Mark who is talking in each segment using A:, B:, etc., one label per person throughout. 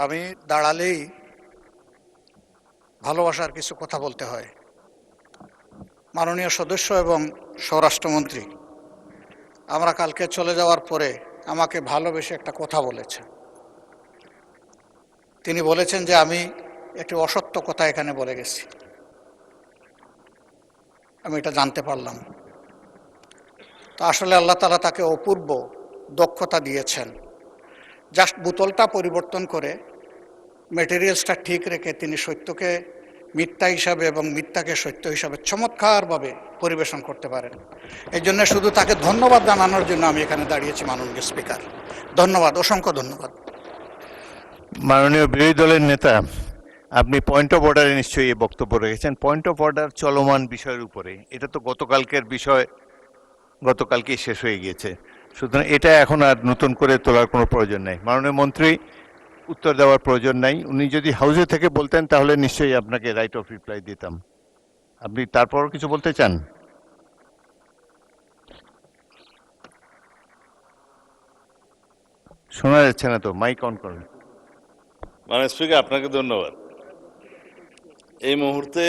A: আমি দাঁড়ালেই ভালোবাসার কিছু কথা বলতে হয়। মাননীয় সদস্য এবং স্বরাষ্ট্রমন্ত্রী আমরা কালকে চলে যাওয়ার পরে আমাকে ভালোবেসে একটা কথা বলেছে। তিনি বলেছেন যে আমি একটি অসত্য কথা এখানে বলে গেছি। আমি এটা জানতে পারলাম। তো আসলে আল্লাহ তাআলা তাকে অপূর্ব দক্ষতা দিয়েছেন। জাস্ট বোতলটা পরিবর্তন করে মেটেরিয়ালসটা ঠিক রেখে তিনি সত্যকে মিথ্যা হিসাবে এবং মিথ্যাকে সত্য হিসাবে চমৎকারভাবে পরিবেশন করতে পারেন। এই জন্য শুধু তাকে ধন্যবাদ জানানোর জন্য আমি এখানে দাঁড়িয়েছি। মাননীয় স্পিকার, ধন্যবাদ, অসংখ্য ধন্যবাদ।
B: মাননীয় বিরোধী দলের নেতা, আপনি পয়েন্ট অফ অর্ডারে নিশ্চয়ই এই বক্তব্য রেখেছেন। পয়েন্ট অফ অর্ডার চলমান বিষয়ের উপরে, এটা তো গতকালকের বিষয়, গতকালকেই শেষ হয়ে গিয়েছে, সুতরাং এটা এখন আর নতুন করে তোলার কোনো প্রয়োজন নেই। মাননীয় মন্ত্রী, উত্তর দেওয়ার প্রয়োজন নাই। উনি যদি হাউসে থেকে বলতেন তাহলে নিশ্চয়ই আপনাকে রাইট অফ রিপ্লাই দিতাম। আপনি তারপরও কিছু বলতে চান? শোনা যাচ্ছে না তো, মাইক অন করুন।
C: মাননীয় স্পিকার, আপনাকে ধন্যবাদ। এই মুহূর্তে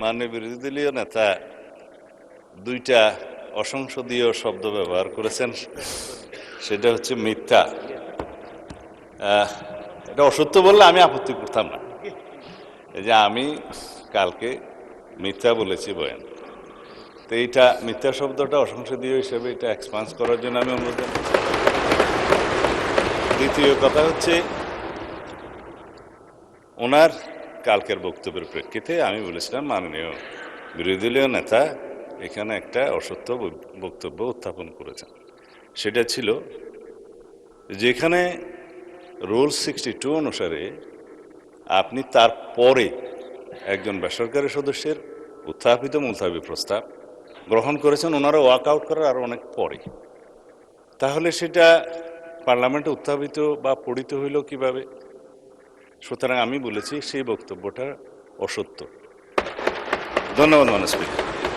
C: মাননীয় বিরোধী দলীয় নেতা দুইটা অসংসদীয় শব্দ ব্যবহার করেছেন। সেটা হচ্ছে মিথ্যা। এটা অসত্য বললে আমি আপত্তি করতাম না। এই যে আমি কালকে মিথ্যা বলেছি বয়ান, তো এইটা মিথ্যা শব্দটা অসংসদীয় হিসেবে এটা এক্সপান্স করার জন্য আমি অনুরোধ জানাচ্ছি। দ্বিতীয় কথা হচ্ছে, ওনার কালকের বক্তব্যের প্রেক্ষিতে আমি বলেছিলাম মাননীয় বিরোধী দলীয় নেতা এখানে একটা অসত্য বক্তব্য উত্থাপন করেছেন। সেটা ছিল যেখানে রুল 62 অনুসারে আপনি তারপরে একজন বেসরকারি সদস্যের উত্থাপিত মুলতাবি প্রস্তাব গ্রহণ করেছেন, ওনারা ওয়াক আউট করার আরও অনেক পরে, তাহলে সেটা পার্লামেন্টে উত্থাপিত বা পড়িত হইল কিভাবে? সুতরাং আমি বলেছি সেই বক্তব্যটা অসত্য। ধন্যবাদ মাননীয় স্পিকার।